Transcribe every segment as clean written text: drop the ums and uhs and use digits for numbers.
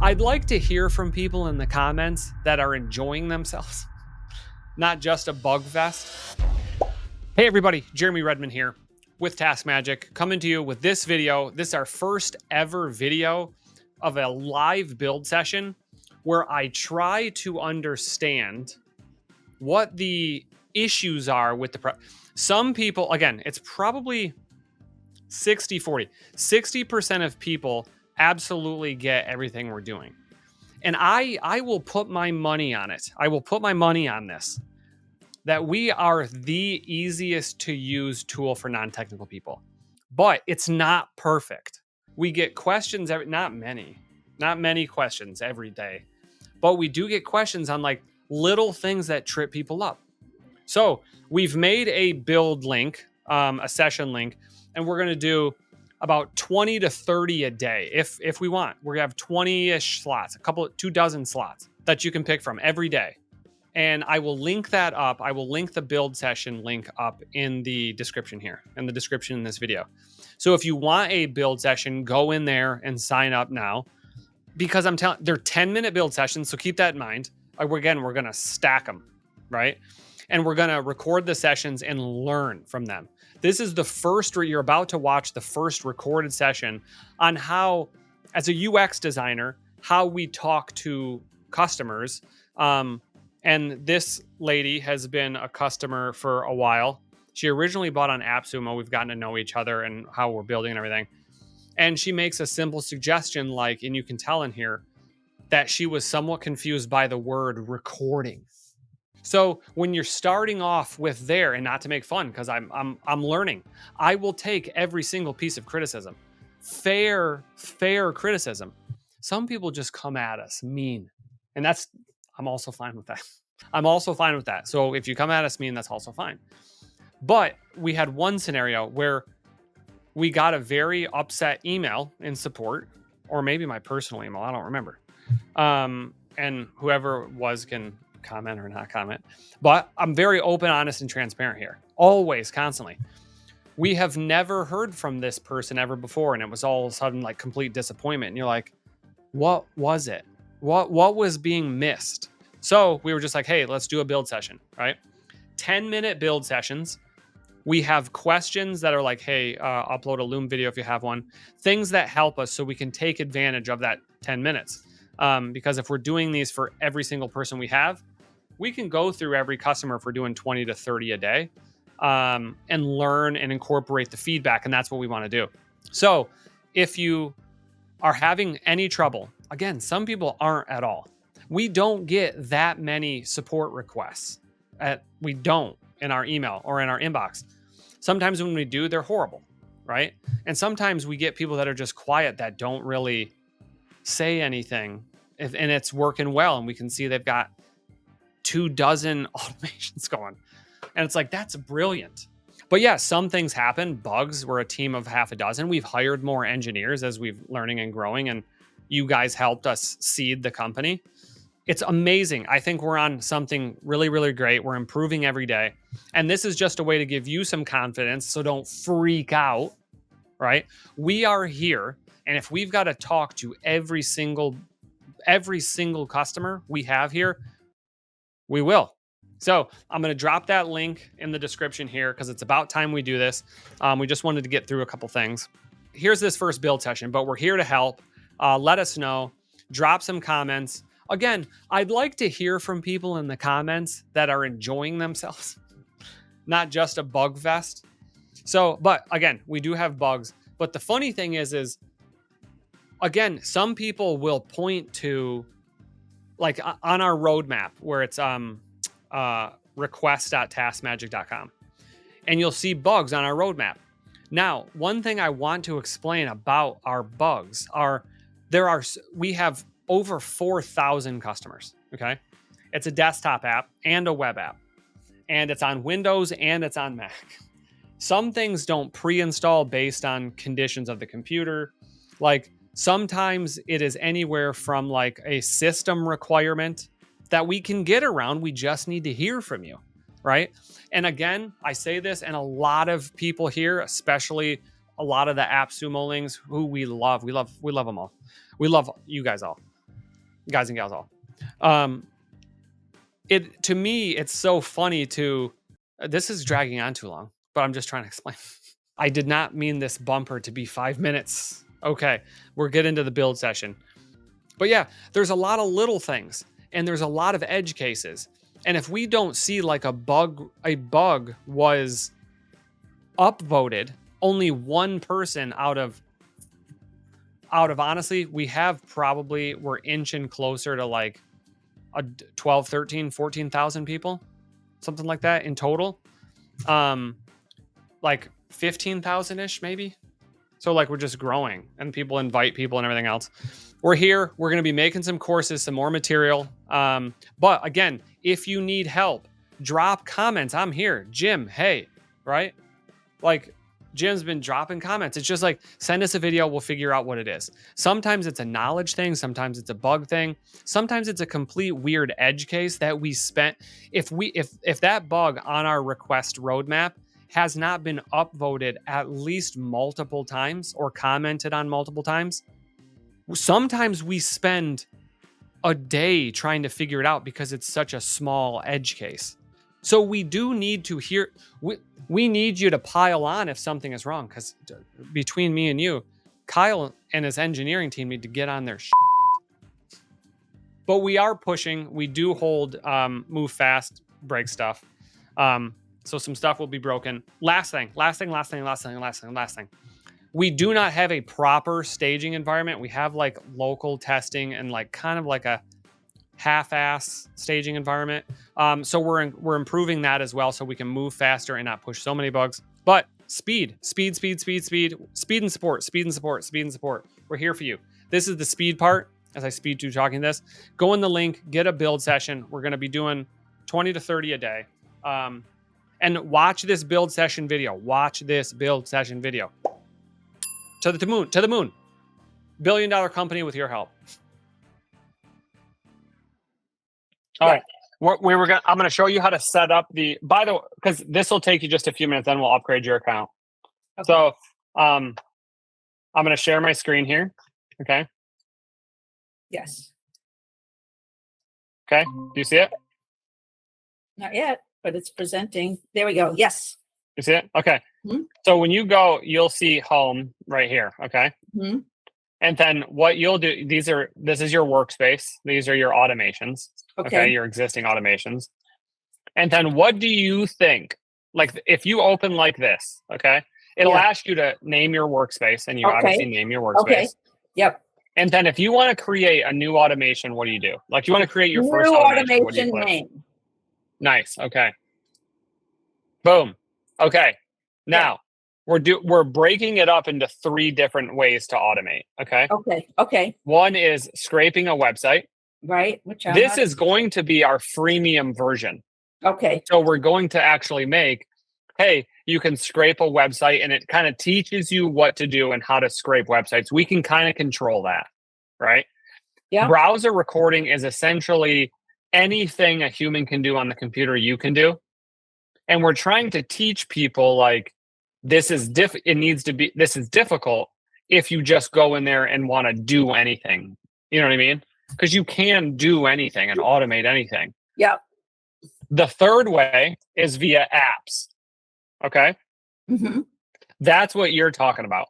I'd like to hear from people in the comments that are enjoying themselves, not just a bug fest. Hey everybody, Jeremy Redmond here with TaskMagic, coming to you with this video. This is our first ever video of a live build session where I try to understand what the issues are with the some people, again, it's probably 60-40. 60% of people absolutely get everything we're doing. And I will put my money on it. I will put my money on this, that we are the easiest to use tool for non-technical people. But it's not perfect. We get questions, not many questions every day, but we do get questions on like little things that trip people up. So we've made a build link, a session link, and we're going to do about 20 to 30 a day if we want. We're going to have 20-ish slots, 2 dozen slots that you can pick from every day. And I will link that up. I will link the build session link up in the description here, in the description in this video. So if you want a build session, go in there and sign up now, because I'm telling, they're 10-minute build sessions. So keep that in mind. Again, we're going to stack them, right? And we're going to record the sessions and learn from them. This is the first, you're about to watch the first recorded session on how, as a UX designer, how we talk to customers. And this lady has been a customer for a while. She originally bought on AppSumo. We've gotten to know each other and how we're building and everything. And she makes a simple suggestion, like, and you can tell in here that she was somewhat confused by the word recording. So when you're starting off with there, and not to make fun, because I'm learning, I will take every single piece of criticism, fair criticism. Some people just come at us mean, and I'm also fine with that. I'm also fine with that. So if you come at us mean, that's also fine. But we had one scenario where we got a very upset email in support, or maybe my personal email, I don't remember. And whoever it was can comment or not comment, but I'm very open, honest, and transparent here. Always, constantly. We have never heard from this person ever before, and it was all of a sudden like complete disappointment. And you're like, what was it? What was being missed? So we were just like, hey, let's do a build session, right? 10-minute build sessions. We have questions that are like, hey, upload a Loom video if you have one. Things that help us so we can take advantage of that 10 minutes. Because if we're doing these for every single person we have, we can go through every customer if we're doing 20 to 30 a day, and learn and incorporate the feedback. And that's what we want to do. So if you are having any trouble, again, some people aren't at all. We don't get that many support requests. We don't in our email or in our inbox. Sometimes when we do, they're horrible, right? And sometimes we get people that are just quiet, that don't really say anything, and it's working well. And we can see they've got 2 dozen automations going. And it's like, that's brilliant. But yeah, some things happen. Bugs. We're a team of half a dozen. We've hired more engineers as we've learning and growing, and you guys helped us seed the company. It's amazing. I think we're on something really, really great. We're improving every day. And this is just a way to give you some confidence, so don't freak out, right? We are here. And if we've got to talk to every single customer we have here, we will. So I'm going to drop that link in the description here, because it's about time we do this. We just wanted to get through a couple things. Here's this first build session, but we're here to help. Let us know. Drop some comments. Again, I'd like to hear from people in the comments that are enjoying themselves, not just a bug fest. So, but again, we do have bugs. But the funny thing is again, some people will point to, like on our roadmap where it's request.taskmagic.com, and you'll see bugs on our roadmap. Now, one thing I want to explain about our bugs we have over 4,000 customers. Okay. It's a desktop app and a web app, and it's on Windows and it's on Mac. Some things don't pre-install based on conditions of the computer. Like sometimes it is anywhere from like a system requirement that we can get around. We just need to hear from you, right? And again, I say this, and a lot of people here, especially a lot of the AppSumolings who we love them all. We love you guys all. guys and gals all. To me, it's so funny to. This is dragging on too long, but I'm just trying to explain. I did not mean this bumper to be 5 minutes. Okay, we're getting into the build session. But yeah, there's a lot of little things, and there's a lot of edge cases. And if we don't see like a bug was upvoted, only one person out of honestly, we're inching closer to like a 12, 13, 14,000 people, something like that in total. Like 15,000-ish maybe. So like we're just growing, and people invite people and everything else. We're here. We're going to be making some courses, some more material. But again, if you need help, drop comments. I'm here. Jim, hey, right? Like Jim's been dropping comments. It's just like, send us a video. We'll figure out what it is. Sometimes it's a knowledge thing. Sometimes it's a bug thing. Sometimes it's a complete weird edge case that we spent. If that bug on our request roadmap has not been upvoted at least multiple times or commented on multiple times, sometimes we spend a day trying to figure it out because it's such a small edge case. So we do need to hear, we need you to pile on if something is wrong, because between me and you, Kyle and his engineering team need to get on their shit. But we are pushing. We do hold move fast, break stuff. So some stuff will be broken. Last thing. We do not have a proper staging environment. We have like local testing and like kind of like a half-ass staging environment. So we're improving that as well, so we can move faster and not push so many bugs. But speed and support. We're here for you. This is the speed part. As I speed through talking this, go in the link, get a build session. We're going to be doing 20 to 30 a day. And watch this build session video. To the moon. $1 billion company with your help. All right. I'm going to show you how to set up because this will take you just a few minutes, then we'll upgrade your account. Okay. So, I'm going to share my screen here. Okay. Yes. Okay. Do you see it? Not yet, but it's presenting. There we go. Yes. You see it? Okay. Mm-hmm. So when you go, you'll see home right here. Okay. Mm-hmm. And then what you'll do, this is your workspace. These are your automations. Okay. Your existing automations. And then what do you think? Like if you open like this, okay, it'll ask you to name your workspace, and you obviously name your workspace. Okay. Yep. And then if you want to create a new automation, what do you do? Like you want to create your first automation, what do you put? Name. Nice. Okay. Boom. Okay. Now we're breaking it up into 3 different ways to automate. Okay. Okay. One is scraping a website. Right. This is going to be our freemium version. Okay. So we're going to actually make, hey, you can scrape a website, and it kind of teaches you what to do and how to scrape websites. We can kind of control that, right? Yeah. Browser recording is essentially anything a human can do on the computer, you can do. And we're trying to teach people like this is difficult if you just go in there and want to do anything. You know what I mean? Because you can do anything and automate anything. Yeah. The third way is via apps. Okay. Mm-hmm. That's what you're talking about,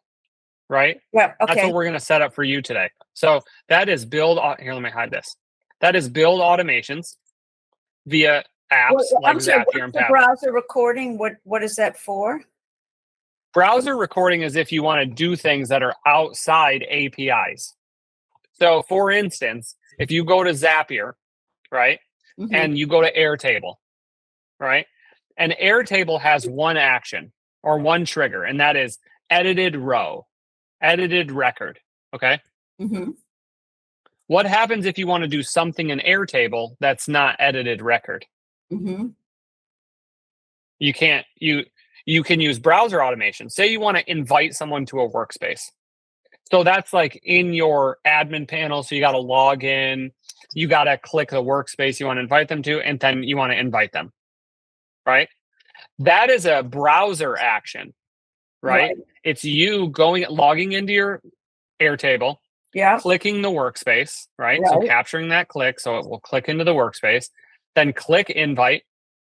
right? Yeah. Okay. That's what we're going to set up for you today. So that is here, let me hide this. That is build automations via apps like Zapier and Path. Browser recording, what is that for? Browser recording is if you want to do things that are outside APIs. So for instance, if you go to Zapier, right, and you go to Airtable, right, and Airtable has one action or one trigger, and that is edited row, edited record, okay? Mm-hmm. What happens if you want to do something in Airtable that's not edited record? Mm-hmm. You can't, you can use browser automation. Say you want to invite someone to a workspace. So that's like in your admin panel. So you got to log in, you got to click the workspace you want to invite them to, and then you want to invite them, right? That is a browser action, right? It's you logging into your Airtable, Yeah. clicking the workspace, right? So Right. capturing that click, so it will click into the workspace, then click invite,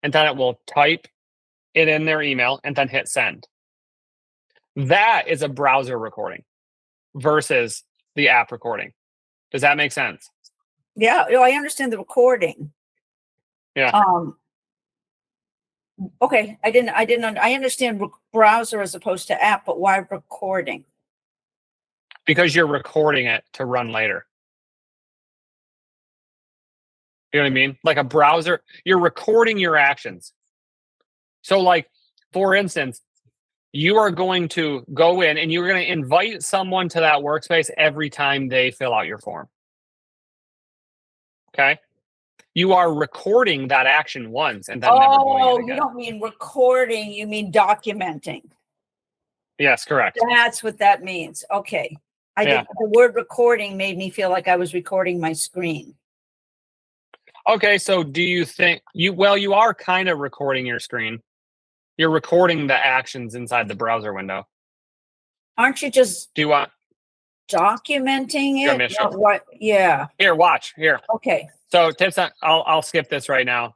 and then it will type it in their email and then hit send. That is a browser recording versus the app recording. Does that make sense? Yeah. Oh, I understand the recording. Yeah. Okay. I understand browser as opposed to app, but why recording? Because you're recording it to run later. You know what I mean? Like a browser, you're recording your actions. So, like, for instance, you are going to go in and you're going to invite someone to that workspace every time they fill out your form. Okay. You are recording that action once and then never doing it Oh, you again. don't mean recording, you mean documenting. Yes, correct. That's what that means. Okay. Yeah. The word recording made me feel like I was recording my screen. Okay. So, do you think you are kind of recording your screen? You're recording the actions inside the browser window. Aren't you just Do you want? documenting Here, it? let me show. What? Yeah. Here, watch. Here. Okay. So tips on, I'll skip this right now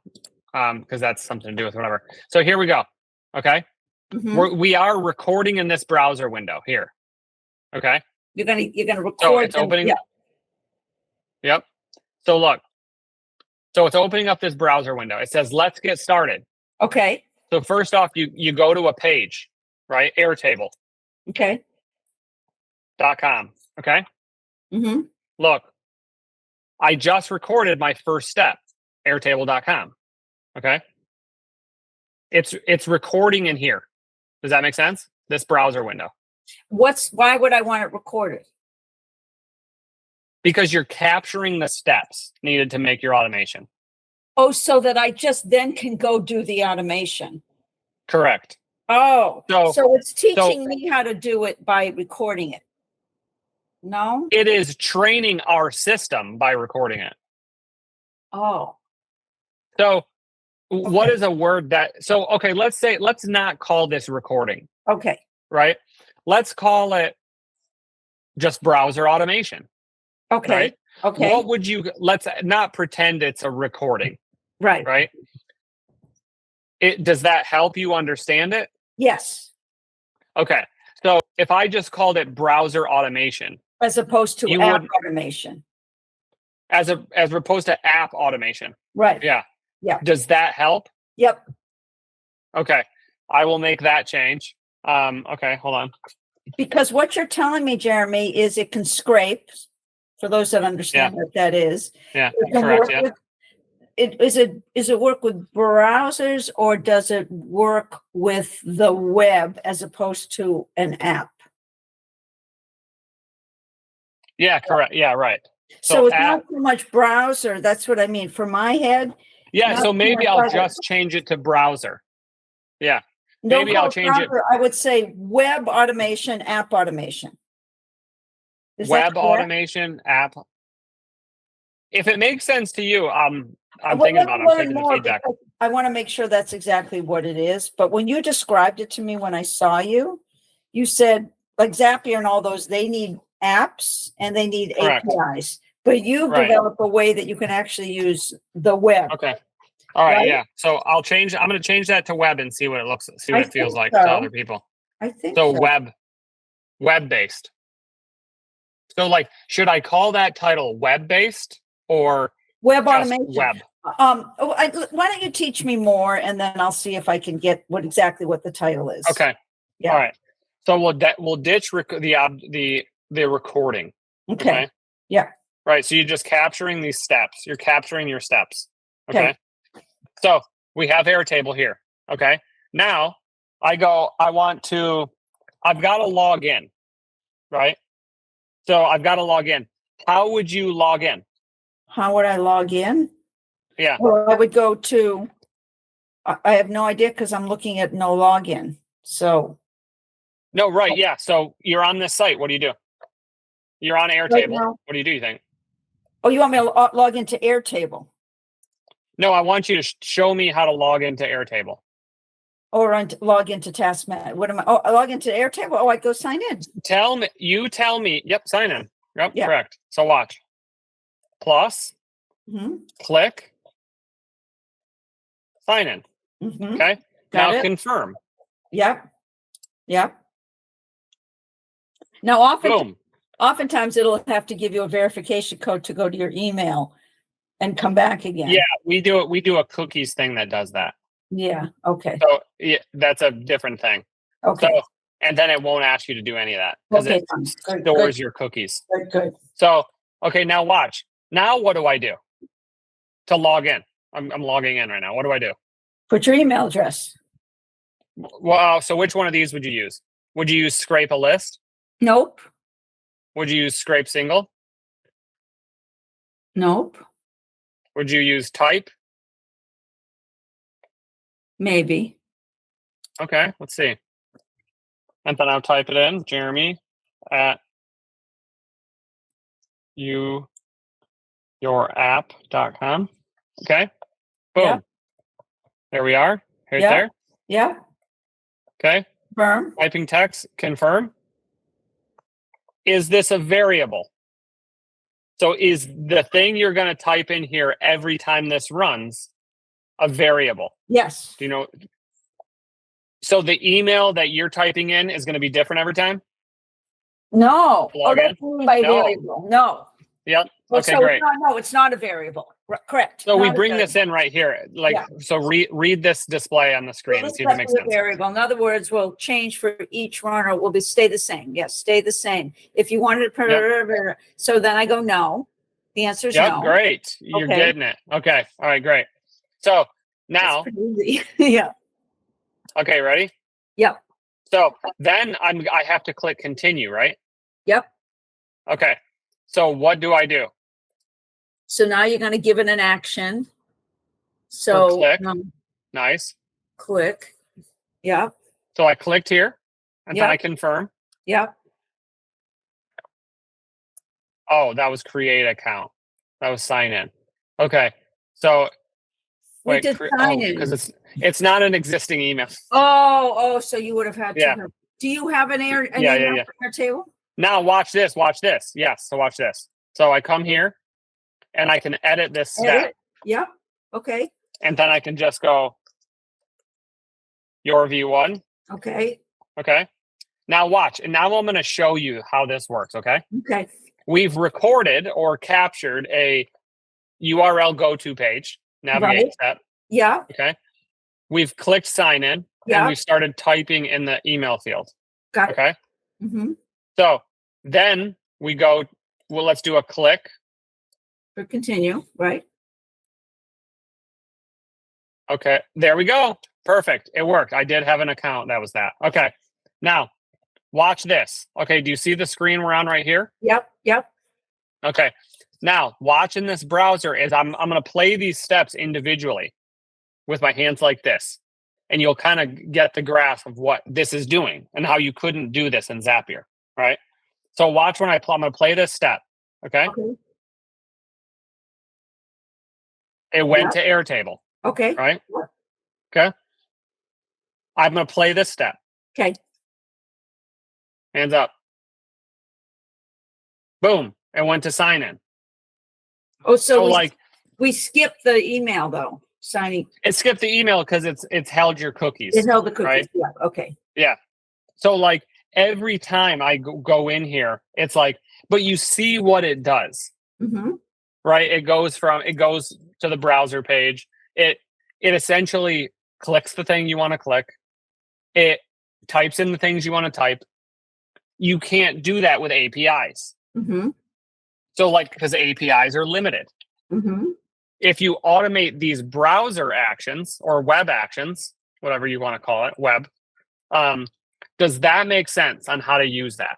because that's something to do with whatever. So here we go. Okay. Mhm. We are recording in this browser window here. Okay. You're gonna So record it's them. opening. Yeah. Yep. So look. So it's opening up this browser window. It says, let's get started. Okay. So first off, you go to a page, right? Airtable.com. Okay. Okay. Mm-hmm. Look, I just recorded my first step, airtable.com. Okay. It's recording in here. Does that make sense? This browser window. Why would I want it recorded? Because you're capturing the steps needed to make your automation. Oh, so that I just then can go do the automation. Correct. Oh, So it's teaching me how to do it by recording it. No? it is training our system by recording it. Oh. So what is a word that, so, okay, let's not call this recording, Okay. right? Let's call it just browser automation. Okay. Right? Okay. What would you, let's not pretend it's a recording, Right. right? Does that help you understand it? Yes. Okay. So if I just called it browser automation, As opposed to you app would, automation. as opposed to app automation. Right. Yeah. Yeah. Does that help? Yep. Okay. I will make that change. Okay, hold on. Because what you're telling me, Jeremy, is it can scrape. For those that understand what that is. Yeah. It can Correct. work Yeah. with is it work with browsers or does it work with the web as opposed to an app? Yeah. Correct. Yeah. Right. So it's not so much browser. That's what I mean. For my head. Yeah. not So so maybe much I'll like just change it to browser. Yeah. no Maybe I'll change it. browser, I would say web automation, app automation. Is that Web correct? automation app. If it makes sense to you, I'm Well, thinking let about me it. I'm learn taking the more feedback. because I want to make sure that's exactly what it is. But when you described it to me when I saw you, you said like Zapier and all those, they need apps and they need Correct. APIs. But you've Right. developed a way that you can actually use the web. Okay. All right. Right? Yeah. So I'm going to change that to web and see what it feels like so. to other people. I think So so. web based. So like, should I call that title web based or Web just automation. web? Why don't you teach me more and then I'll see if I can get exactly what the title is. Okay. Yeah. All right. So we'll ditch the recording. Okay. Yeah. Right. So you're just capturing these steps. You're capturing your steps. Okay. Okay. So we have Airtable here. Okay. Now I've got to log in. Right. So I've got to log in. How would you log in? How would I log in? Yeah. Well, I would go to, I have no idea because I'm looking at no login. So. No, right. Yeah. So you're on this site. What do you do? You're on Airtable. now. What do you think? Oh, you want me to log into Airtable? No, I want you to show me how to log into Airtable. Or log into TaskMagic. What am I? Oh, I log into Airtable. Oh, I go sign in. You tell me. Yep. Sign in. Yep, Yeah. correct. So watch. Plus, click, sign in. Okay. Got Now it. confirm. Yep. Yep. Now, Boom. oftentimes it'll have to give you a verification code to go to your email and come back again. Yeah, we do it. We do a cookies thing that does that. Yeah. Okay. So yeah, that's a different thing. Okay. So, and then it won't ask you to do any of that because Okay. it Good. stores your cookies. Good. Good. So, okay, now watch. Now what do I do to log in? I'm logging in right now. What do I do? Put your email address. Well, so which one of these would you use? Would you use scrape a list? Nope. Would you use scrape single? Nope. Would you use type? Maybe. Okay, let's see. And then I'll type it in, Jeremy at yourapp.com. Okay. Boom. Yep. There we are. Right Yep. there. Yeah. Okay. Confirm. Typing text, confirm. Is this a variable? So is the thing you're going to type in here every time this runs a variable? Yes. Do you know? So the email that you're typing in is going to be different every time? No. Log That's in? mean by No. variable. No. Yep. Well, Okay, so great. No, it's not a variable. Correct. So we Not a bring this variable. in right here. Like, Yeah. so read this display on the screen and It's see if it makes a sense. variable. In other words, will change for each run or will be stay the same. Yes, stay the same. If you wanted to, so then I go no. The answer is Yep, no. great. You're Okay. getting it. Okay. All right, great. So now, That's pretty easy. Yeah. okay, ready? Yep. So then I have to click continue, right? Yep. Okay. So what do I do? So now you're going to give it an action. So click. Nice. Click. Yep. So I clicked here and then Yep. I confirm. Yep. Oh, that was create account. That was sign in. Okay. So We did sign in. because it's not an existing email. Oh, so you would have had Yeah. to. Do you have an email Yeah. table? Now watch this. Watch this. Yes. So watch this. So I come here and I can edit this step. Edit. Yep. Okay. And then I can just go your V1. Okay. Okay. Now watch. And now I'm going to show you how this works. Okay. Okay. We've recorded or captured a URL go-to page, navigate step. Yeah. Okay. We've clicked sign in and we've started typing in the email field. Got it. Okay. Mm-hmm. So then we go, well, let's do a click. For continue, right? Okay. There we go. Perfect. It worked. I did have an account. That was that. Okay. Now watch this. Okay. Do you see the screen we're on right here? Yep. Yep. Okay. Now watch in this browser is I'm going to play these steps individually with my hands like this. And you'll kind of get the grasp of what this is doing and how you couldn't do this in Zapier. Right. So watch when I'm going to play this step. Okay. It went to Airtable. Okay. Right. Okay. I'm going to play this step. Okay. Hands up. Boom. It went to sign in. Oh, so like we skipped the email though. Signing. It skipped the email because it's held your cookies. It held the cookies. Right? Yeah. Okay. Yeah. So like every time I go in here, it's like, but you see what it does. Mm-hmm. Right? It goes to the browser page. It essentially clicks the thing you want to click. It types in the things you want to type. You can't do that with APIs. Mm-hmm. So like, because APIs are limited. Mm-hmm. If you automate these browser actions or web actions, whatever you want to call it, web, does that make sense on how to use that?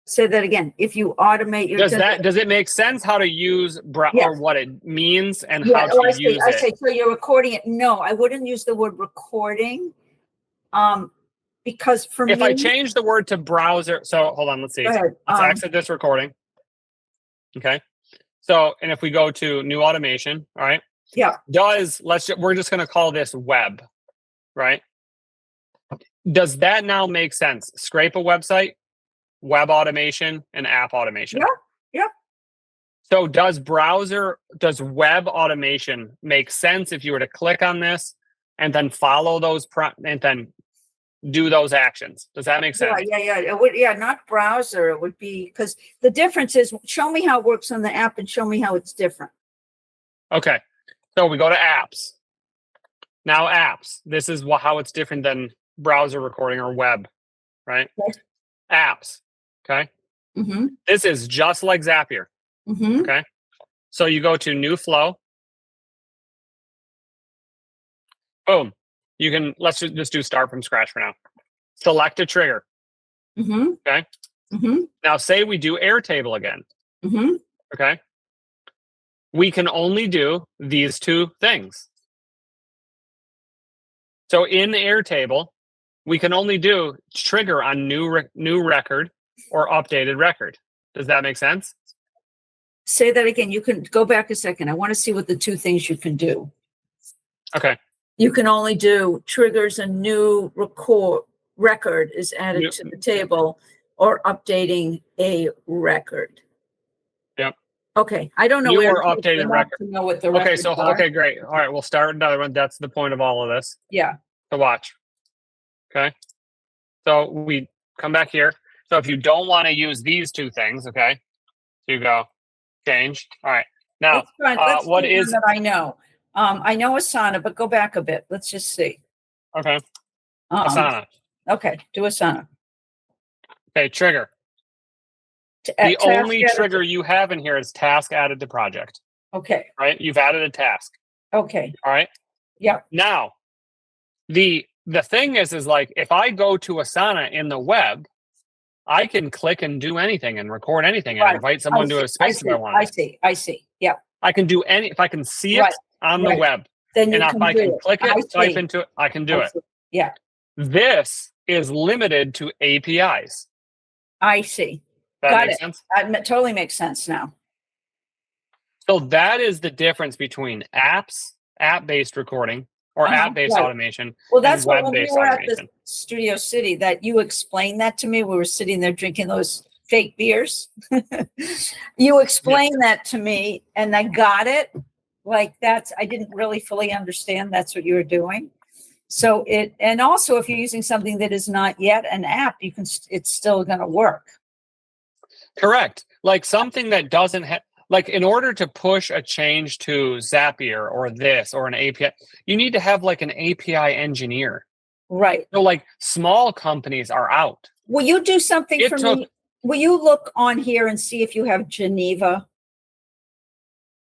Say that again. If you automate your does it make sense how to use or what it means and how to use it? I say so you're recording it. No, I wouldn't use the word recording. Because for me, if I change the word to browser, so hold on, let's see. Go ahead. Let's exit this recording. Okay. So, and if we go to new automation, all right. Yeah. We're just going to call this web, right? Does that now make sense? Scrape a website? web automation and app automation. Yeah. Yeah. So does web automation make sense if you were to click on this and then follow those and then do those actions? Does that make sense? Yeah. It would, not browser. It would be, because the difference is, show me how it works on the app and show me how it's different. Okay. So we go to apps. Now apps. This is how it's different than browser recording or web, right? Okay. Apps. Okay. Mm-hmm. This is just like Zapier. Mm-hmm. Okay. So you go to new flow. Boom. You can, let's just do start from scratch for now. Select a trigger. Mm-hmm. Okay. Mm-hmm. Now say we do Airtable again. Mm-hmm. Okay. We can only do these two things. So in Airtable, we can only do trigger on new record or updated record. Does that make sense? Say that again. You can go back a second. I want to see what the two things you can do. Okay. You can only do triggers a new record is added to the table, or updating a record. Yep. Okay. I don't know New where or updated record. to know what the Okay, records are. okay, great. All right, we'll start another one. That's the point of all of this. Yeah. To watch. Okay. So we come back here. So if you don't want to use these two things, okay, so you go change. All right. Now, let's what do is one that I know? I know Asana, but go back a bit. Let's just see. Okay. Asana. Okay, do Asana. Okay, trigger. The only trigger you have in here is task added to project. Okay. Right? You've added a task. Okay. All right. Yep. Now, the thing is like if I go to Asana in the web, I can click and do anything and record anything and invite someone to a space if I want. I see. Yeah. I can do if I can see it on the web. Then and if I can click it, type into it, I can do it. Yeah. This is limited to APIs. I see. That makes sense? That totally makes sense now. So that is the difference between app-based recording or app-based automation. Well, that's what when we were at the Studio City that you explained that to me. We were sitting there drinking those fake beers. You explained that to me and I got it. Like I didn't really fully understand that's what you were doing. So and also if you're using something that is not yet an app, it's still going to work. Correct. Like something that doesn't have, like in order to push a change to Zapier or this or an API, you need to have like an API engineer. Right. So like small companies are out. Will you do something for me? Will you look on here and see if you have Geneva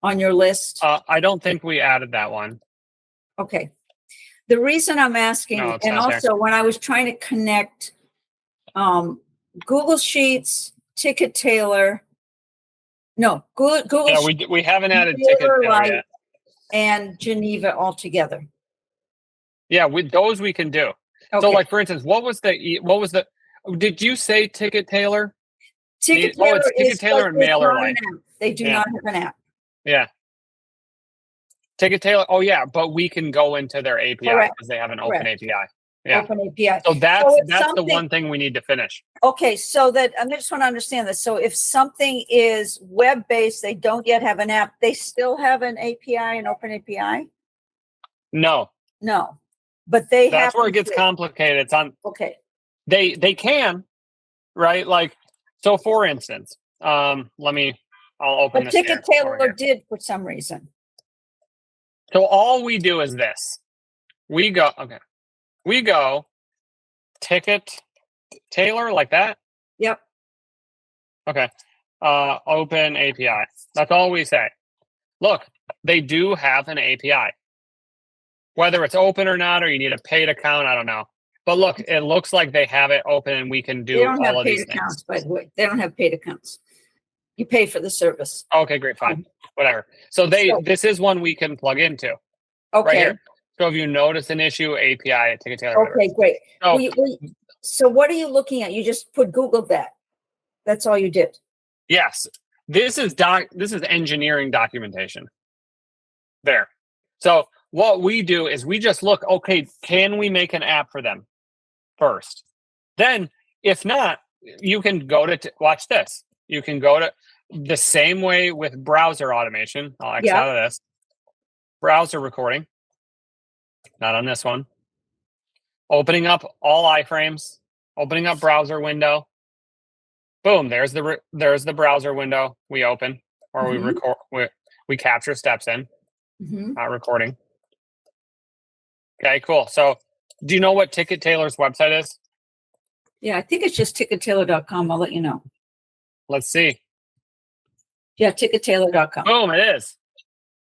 on your list? I don't think we added that one. Okay. The reason I'm asking, and also when I was trying to connect Google Sheets, Ticket Tailor, Google. Yeah, we haven't added Ticket Tailor yet. And Geneva all together. Yeah, with those we can do. Okay. So, like for instance, what was the? Did you say Ticket Tailor? Ticket Tailor it's Ticket Tailor and MailerLite. They do not have an app. Yeah. Ticket Tailor. Oh yeah, but we can go into their API because they have an open API. Yeah. Open API. So that's the one thing we need to finish. Okay, so that I just want to understand this. So if something is web-based, they don't yet have an app, they still have an API, an open API? No. But they that's where it gets complicated. It's on they can, right? Like so for instance, I'll open this. Ticket Tailor did for some reason. So all we do is this. We go Ticket Tailor like that. Yep. Okay. Open API. That's all we say. Look, they do have an API. Whether it's open or not, or you need a paid account, I don't know. But look, it looks like they have it open and we can do all of these accounts, by the way. They don't have paid accounts. You pay for the service. Okay, great, fine. Whatever. So this is one we can plug into. Okay. Right here. So if you notice an issue, API at Ticket Tailor. Okay, great. So what are you looking at? You just Googled that. That's all you did. Yes. This is engineering documentation. There. So what we do is we just look, okay, can we make an app for them first? Then if not, you can go to watch this. You can go to the same way with browser automation. I'll X Yeah. out of this. Browser recording. Not on this one. Opening up all iframes. Opening up browser window. Boom. There's the browser window we open or we record. We capture steps in. Not recording. Okay, cool. So, do you know what Ticket Tailor's website is? Yeah, I think it's just tickettailor.com. I'll let you know. Let's see. Yeah, tickettailor.com. Boom, it is.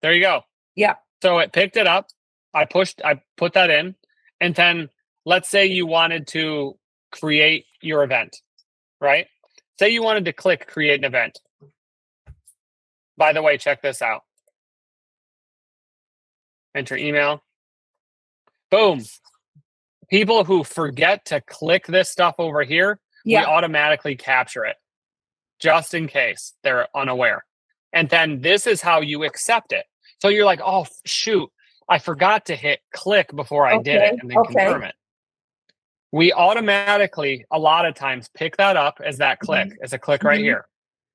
There you go. Yeah. So it picked it up. I put that in. And then let's say you wanted to create your event, right? Say you wanted to click create an event. By the way, check this out. Enter email. Boom. People who forget to click this stuff over here, we automatically capture it just in case they're unaware. And then this is how you accept it. So you're like, oh, shoot, I forgot to hit click before I did it and then confirm it. We automatically, a lot of times, pick that up as that click, as a click right here.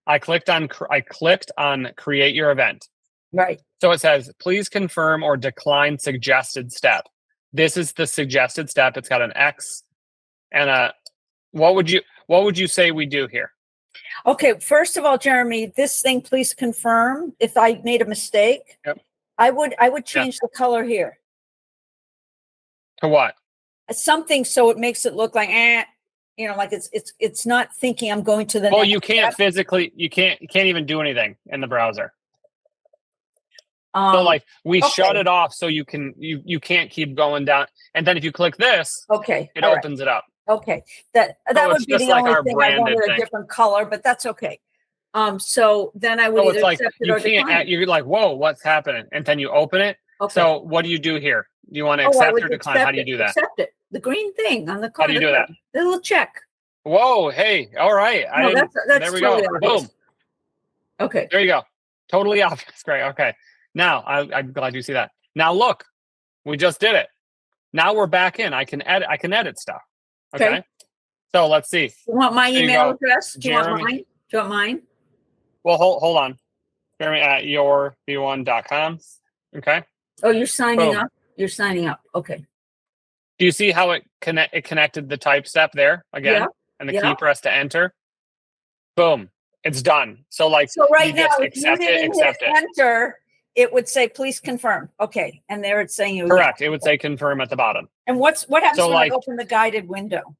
I clicked on create your event. Right. So it says, please confirm or decline suggested step. This is the suggested step. It's got an X and a, what would you say we do here? Okay. First of all, Jeremy, this thing, please confirm. If I made a mistake, I would change the color here. To what? Something so it makes it look like, like it's not thinking I'm going to the. Well, you can't physically, you can't even do anything in the browser. So like we shut it off so you can't keep going down. And then if you click this, it opens it up. Okay. That would be the only thing I wanted a different color, but that's okay. So then I would either accept it or decline. You're like, whoa, what's happening? And then you open it. Okay. So what do you do here? Do you want to accept or decline? How do you do that? Accept it. The green thing on the corner. How do you do that? The little check. Whoa, hey, all right. That's there we go. Obvious. Boom. Okay. There you go. Totally obvious. Great. Okay. Now I'm glad you see that. Now look, we just did it. Now we're back in. I can edit stuff. Okay. So let's see. You want my email address? Do you want mine? Do you want mine? Well, hold on. Jeremy at yourv1.com. Okay. Oh, you're signing up. You're signing up. Okay. Do you see how it connected the type step there again? And the key press to enter? Boom. It's done. So right now, if you didn't hit enter, it would say, please confirm. Okay. And there it's saying you. Correct. It would say confirm at the bottom. And what happens when I open the guided window?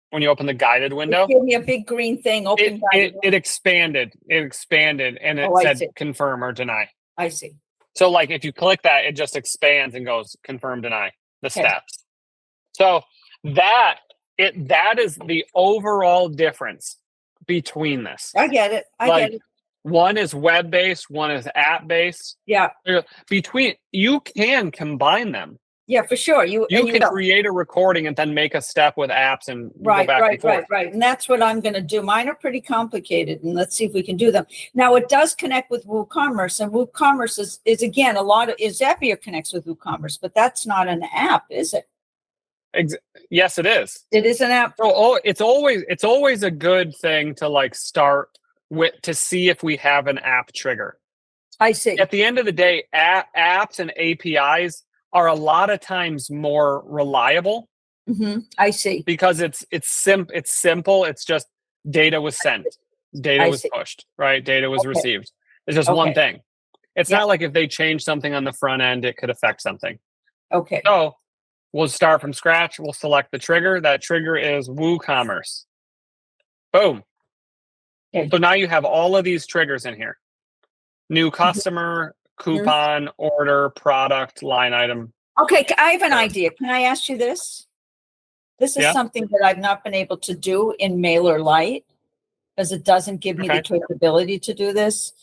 When you open the guided window? It gave me a big green thing. It expanded. It expanded and it said confirm or deny. I see. So if you click that, it just expands and goes confirm, deny the steps. So that is the overall difference between this. I get it. I get it. One is web-based, one is app-based. Yeah. You can combine them. Yeah, for sure. You can create a recording and then make a step with apps and go back and forth. Right. And that's what I'm going to do. Mine are pretty complicated, and let's see if we can do them. Now, it does connect with WooCommerce, and WooCommerce is again Zapier connects with WooCommerce, but that's not an app, is it? Yes, it is. It is an app. So it's always a good thing to start with to see if we have an app trigger. I see. At the end of the day, apps and APIs are a lot of times more reliable. I see. Because it's simple. It's just data was sent, data was pushed, right? Data was received. It's just one thing. It's not like if they change something on the front end, it could affect something. Okay. So we'll start from scratch. We'll select the trigger. That trigger is WooCommerce. Boom. Okay. So now you have all of these triggers in here. New customer, coupon, order, product, line item. Okay, I have an idea. Can I ask you this? This is something that I've not been able to do in MailerLite because it doesn't give me the capability to do this.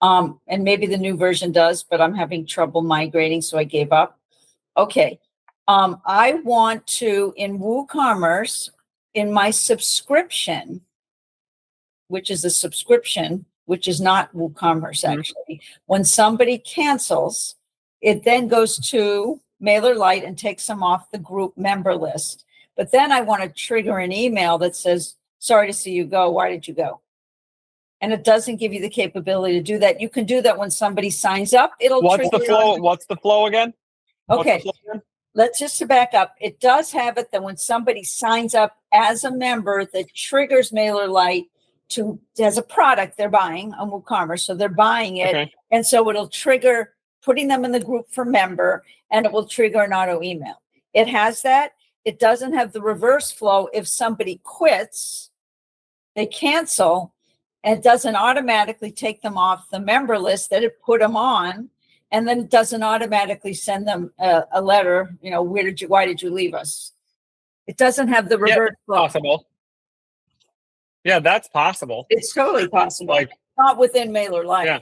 And maybe the new version does, but I'm having trouble migrating, so I gave up. Okay. I want to, in WooCommerce, in my subscription, which is a subscription, which is not WooCommerce actually. When somebody cancels, it then goes to MailerLite and takes them off the group member list. But then I want to trigger an email that says, sorry to see you go. Why did you go? And it doesn't give you the capability to do that. You can do that when somebody signs up. It'll What's the trigger flow? on- What's the flow again? Okay. What's the flow again? Let's just to back up. It does have it that when somebody signs up as a member, that triggers MailerLite to as a product they're buying on WooCommerce. So they're buying it. Okay. And so it'll trigger putting them in the group for member, and it will trigger an auto email. It has that. It doesn't have the reverse flow. If somebody quits, they cancel, and it doesn't automatically take them off the member list that it put them on. And then it doesn't automatically send them a letter, why did you leave us? It doesn't have the reverse flow. Possible. Yeah, that's possible. It's totally possible. Like, not within MailerLite. Yeah.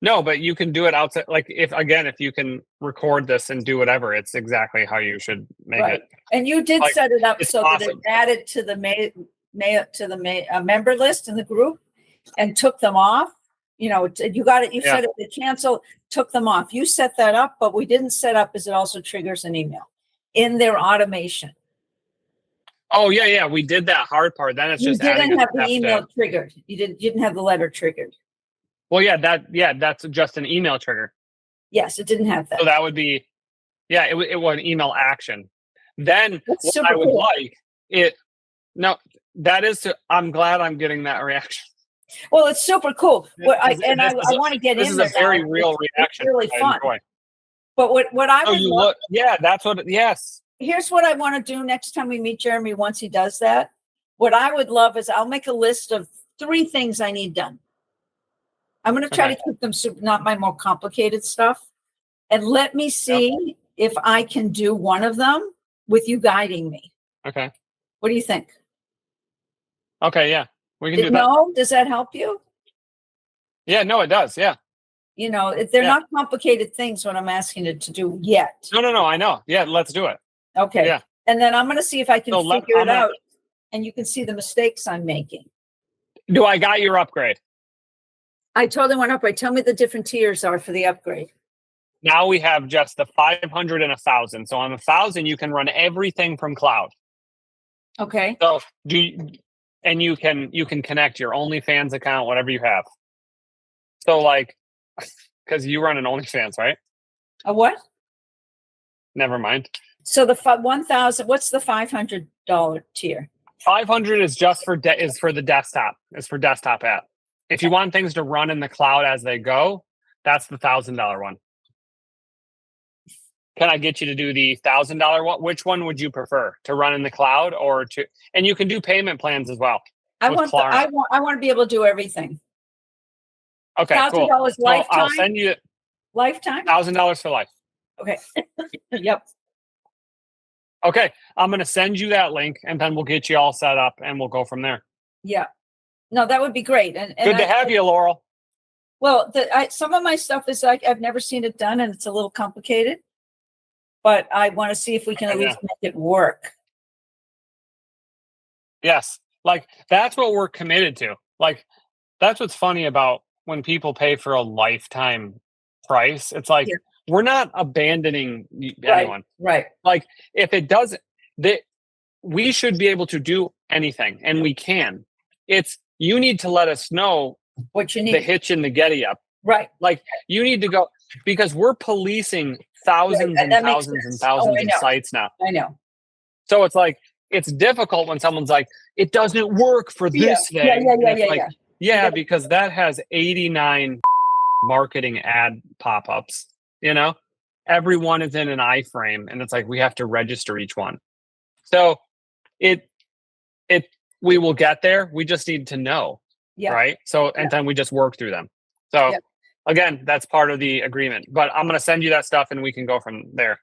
No, but you can do it outside. Like if you can record this and do whatever, it's exactly how you should make it. And you did Like, set it up it's so that awesome. it added to the member list in the group and took them off. You got it. You set it to cancel, took them off. You set that up, but we didn't set up as it also triggers an email in their automation. Oh yeah. We did that hard part. Then it's You just adding didn't a have the step email to- triggered. You didn't have the letter triggered. Well, that's just an email trigger. Yes, it didn't have that. So that would be, it was an email action. Then That's what super I would cool. like it. No, that is. I'm glad I'm getting that reaction. Well, it's super cool. I This want to get This in is there. a very now. real It's reaction. really I fun. enjoy. But what I Oh, would you love, look. Yeah, that's what. Yes. here's what I want to do next time we meet Jeremy. Once he does that, what I would love is I'll make a list of 3 things I need done. I'm going to try to keep them not my more complicated stuff, and let me see if I can do one of them with you guiding me. Okay. What do you think? Okay. Yeah, we can do that. No, does that help you? Yeah. No, it does. Yeah. They're not complicated things what I'm asking it to do yet. No. I know. Yeah. Let's do it. Okay. Yeah. And then I'm going to see if I can So figure it out, and you can see the mistakes I'm making. Do I got your upgrade? I totally went up. Tell me the different tiers are for the upgrade. Now we have just the 500 and 1,000. So on 1,000, you can run everything from cloud. Okay. So you can connect your OnlyFans account, whatever you have. So because you run an OnlyFans, right? A what? Never mind. So the 1,000. What's the $500 tier? 500 is just for the desktop. It's for desktop app. If you want things to run in the cloud as they go, that's the $1,000 one. Can I get you to do the $1,000 one? Which one would you prefer, to run in the cloud or to? And you can do payment plans as well. I want to be able to do everything. Okay, cool. $1,000 lifetime. So I'll send you lifetime. $1,000 for life. Okay. Yep. Okay, I'm gonna send you that link, and then we'll get you all set up, and we'll go from there. Yeah. No, that would be great. And Good to have you, Laurel. Well, some of my stuff is I've never seen it done, and it's a little complicated. But I want to see if we can at least make it work. Yes, that's what we're committed to. That's what's funny about when people pay for a lifetime price. It's we're not abandoning anyone. Right. If it doesn't, we should be able to do anything, and we can. It's you need to let us know what you need, the hitch and the getty up. Right. You need to go, because we're policing thousands and thousands and thousands of sites now. I know. So it's difficult when someone's like, it doesn't work for this thing. Yeah, because that has 89 marketing ad pop-ups. Everyone is in an iframe, and it's we have to register each one. So we will get there. We just need to know. Yeah. Right. So, and then we just work through them. So again, that's part of the agreement, but I'm going to send you that stuff and we can go from there.